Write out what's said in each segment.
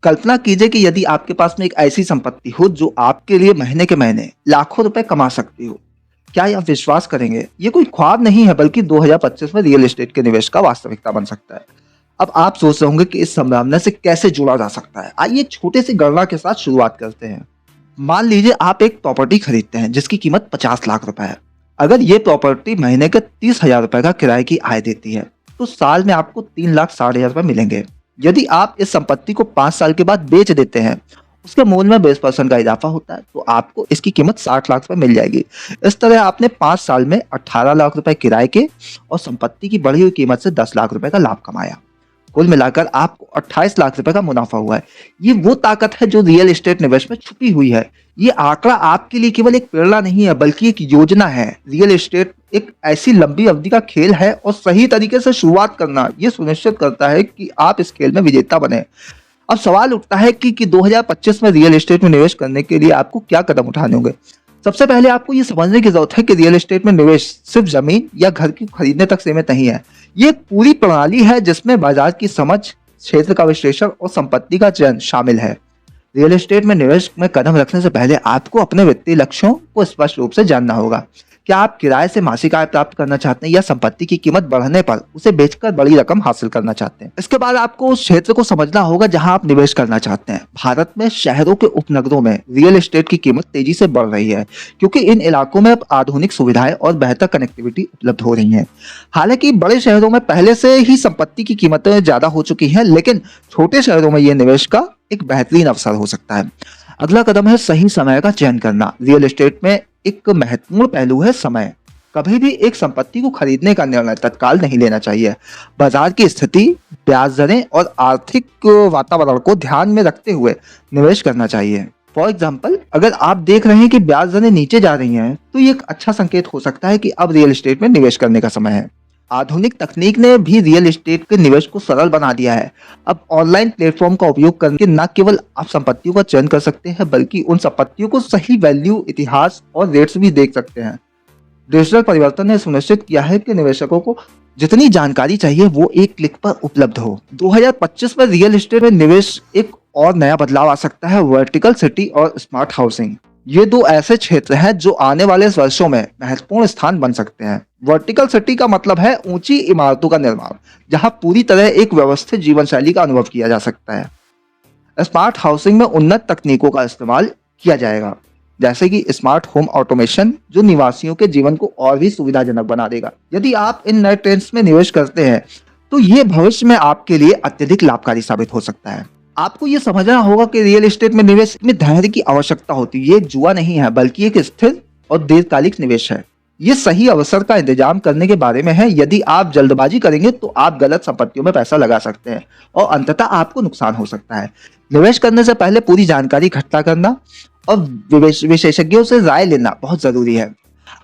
कल्पना कीजिए कि यदि आपके पास में एक ऐसी संपत्ति हो जो आपके लिए महीने के महीने लाखों रुपए कमा सकती हो, क्या आप विश्वास करेंगे? ये कोई ख्वाब नहीं है बल्कि 2025 में रियल एस्टेट के निवेश का वास्तविकता बन सकता है। अब आप सोच रहे होंगे कि इस संभावना से कैसे जुड़ा जा सकता है। आइए एक छोटे से गणना के साथ शुरुआत करते हैं। मान लीजिए आप एक प्रॉपर्टी खरीदते हैं जिसकी कीमत 50 लाख रुपए है। अगर ये प्रॉपर्टी महीने के 30,000 रुपए का किराए की आय देती है तो साल में आपको 3,60,000 रुपए मिलेंगे। यदि आप इस संपत्ति को 5 साल के बाद बेच देते हैं, उसके मूल्य में 20% का इजाफा होता है तो आपको इसकी कीमत 60 लाख रुपए मिल जाएगी। इस तरह आपने 5 साल में 18 लाख रुपए किराए के और संपत्ति की बढ़ी हुई कीमत से 10 लाख रुपए का लाभ कमाया। कुल मिलाकर आपको 28 लाख रुपए का मुनाफा हुआ है। ये वो ताकत है जो रियल एस्टेट निवेश में छुपी हुई है। ये आंकड़ा आपके लिए केवल एक प्रेरणा नहीं है बल्कि एक योजना है। रियल एस्टेट एक ऐसी लंबी अवधि का खेल है और सही तरीके से शुरुआत करना ये सुनिश्चित करता है कि आप इस खेल में विजेता बने। अब सवाल उठता है कि 2025 में रियल एस्टेट में निवेश करने के लिए आपको क्या कदम उठाने होंगे। सबसे पहले आपको ये समझने की जरूरत है कि रियल एस्टेट में निवेश सिर्फ जमीन या घर की खरीदने तक सीमित नहीं है। ये एक पूरी प्रणाली है जिसमें बाजार की समझ, क्षेत्र का विश्लेषण और संपत्ति का चयन शामिल है। रियल एस्टेट में निवेश में कदम रखने से पहले आपको अपने वित्तीय लक्ष्यों को स्पष्ट रूप से जानना होगा। क्या आप किराए से मासिक आय प्राप्त करना चाहते हैं या संपत्ति की कीमत बढ़ने पर उसे बेचकर बड़ी रकम हासिल करना चाहते हैं? इसके बाद आपको उस क्षेत्र को समझना होगा जहां आप निवेश करना चाहते हैं। भारत में शहरों के उपनगरों में रियल एस्टेट की कीमत तेजी से बढ़ रही है क्योंकि इन इलाकों में अब आधुनिक सुविधाएं और बेहतर कनेक्टिविटी उपलब्ध हो रही है। हालांकि बड़े शहरों में पहले से ही संपत्ति की कीमतें ज्यादा हो चुकी हैं, लेकिन छोटे शहरों में यह निवेश का एक बेहतरीन अवसर हो सकता है। अगला कदम है सही समय का चयन करना। रियल एस्टेट में एक महत्वपूर्ण पहलू है समय। कभी भी एक संपत्ति को खरीदने का निर्णय तत्काल नहीं लेना चाहिए। बाजार की स्थिति, ब्याज दरें और आर्थिक वातावरण को ध्यान में रखते हुए निवेश करना चाहिए। फॉर एग्जाम्पल, अगर आप देख रहे हैं कि ब्याज दरें नीचे जा रही हैं तो ये एक अच्छा संकेत हो सकता है कि अब रियल एस्टेट में निवेश करने का समय है। आधुनिक तकनीक ने भी रियल एस्टेट के निवेश को सरल बना दिया है। अब ऑनलाइन प्लेटफॉर्म का उपयोग करके न केवल आप संपत्तियों का चयन कर सकते हैं बल्कि उन संपत्तियों को सही वैल्यू, इतिहास और रेट्स भी देख सकते हैं। डिजिटल परिवर्तन ने सुनिश्चित किया है कि निवेशकों को जितनी जानकारी चाहिए वो एक क्लिक पर उपलब्ध हो। 2025 में रियल एस्टेट में निवेश एक और नया बदलाव आ सकता है, वर्टिकल सिटी और स्मार्ट हाउसिंग। ये दो ऐसे क्षेत्र हैं जो आने वाले वर्षों में महत्वपूर्ण स्थान बन सकते हैं। वर्टिकल सिटी का मतलब है ऊंची इमारतों का निर्माण जहां पूरी तरह एक व्यवस्थित जीवन शैली का अनुभव किया जा सकता है। स्मार्ट हाउसिंग में उन्नत तकनीकों का इस्तेमाल किया जाएगा जैसे कि स्मार्ट होम ऑटोमेशन, जो निवासियों के जीवन को और भी सुविधाजनक बना देगा। यदि आप इन नए ट्रेंड्स में निवेश करते हैं तो ये भविष्य में आपके लिए अत्यधिक लाभकारी साबित हो सकता है। आपको ये समझना होगा कि रियल एस्टेट में निवेश में धैर्य की आवश्यकता होती है। ये एक जुआ नहीं है बल्कि एक स्थिर और दीर्घकालिक निवेश है। ये सही अवसर का इंतजाम करने के बारे में है। यदि आप जल्दबाजी करेंगे तो आप गलत संपत्तियों में पैसा लगा सकते हैं और अंततः आपको नुकसान हो सकता है। निवेश करने से पहले पूरी जानकारी इकट्ठा करना और विशेषज्ञों से राय लेना बहुत जरूरी है।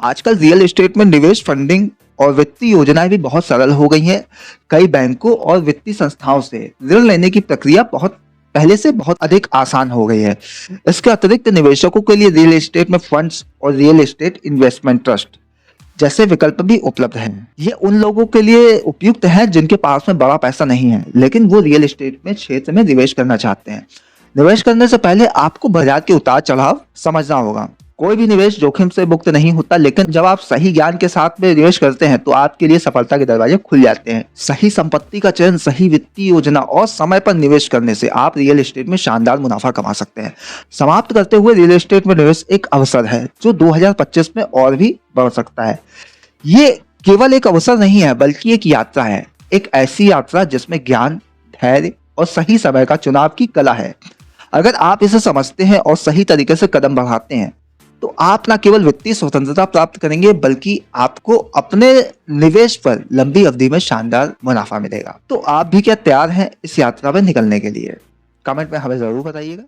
आजकल रियल एस्टेट में निवेश फंडिंग और वित्तीय योजनाएं भी बहुत सरल हो गई हैं। कई बैंकों और वित्तीय संस्थाओं से ऋण लेने की प्रक्रिया पहले से बहुत अधिक आसान हो गई है। इसके अतिरिक्त निवेशकों के लिए रियल एस्टेट में फंड्स और रियल एस्टेट इन्वेस्टमेंट ट्रस्ट जैसे विकल्प भी उपलब्ध हैं। ये उन लोगों के लिए उपयुक्त है जिनके पास में बड़ा पैसा नहीं है लेकिन वो रियल एस्टेट में क्षेत्र में निवेश करना चाहते हैं। निवेश करने से पहले आपको बाजार के उतार चढ़ाव समझना होगा। कोई भी निवेश जोखिम से मुक्त नहीं होता, लेकिन जब आप सही ज्ञान के साथ में निवेश करते हैं तो आपके लिए सफलता के दरवाजे खुल जाते हैं। सही संपत्ति का चयन, सही वित्तीय योजना और समय पर निवेश करने से आप रियल एस्टेट में शानदार मुनाफा कमा सकते हैं। समाप्त करते हुए, रियल एस्टेट में निवेश एक अवसर है जो 2025 में और भी बढ़ सकता है। ये केवल एक अवसर नहीं है बल्कि एक यात्रा है, एक ऐसी यात्रा जिसमें ज्ञान, धैर्य और सही समय का चुनाव की कला है। अगर आप इसे समझते हैं और सही तरीके से कदम बढ़ाते हैं तो आप न केवल वित्तीय स्वतंत्रता प्राप्त करेंगे बल्कि आपको अपने निवेश पर लंबी अवधि में शानदार मुनाफा मिलेगा। तो आप भी क्या तैयार हैं इस यात्रा में निकलने के लिए? कमेंट में हमें जरूर बताइएगा।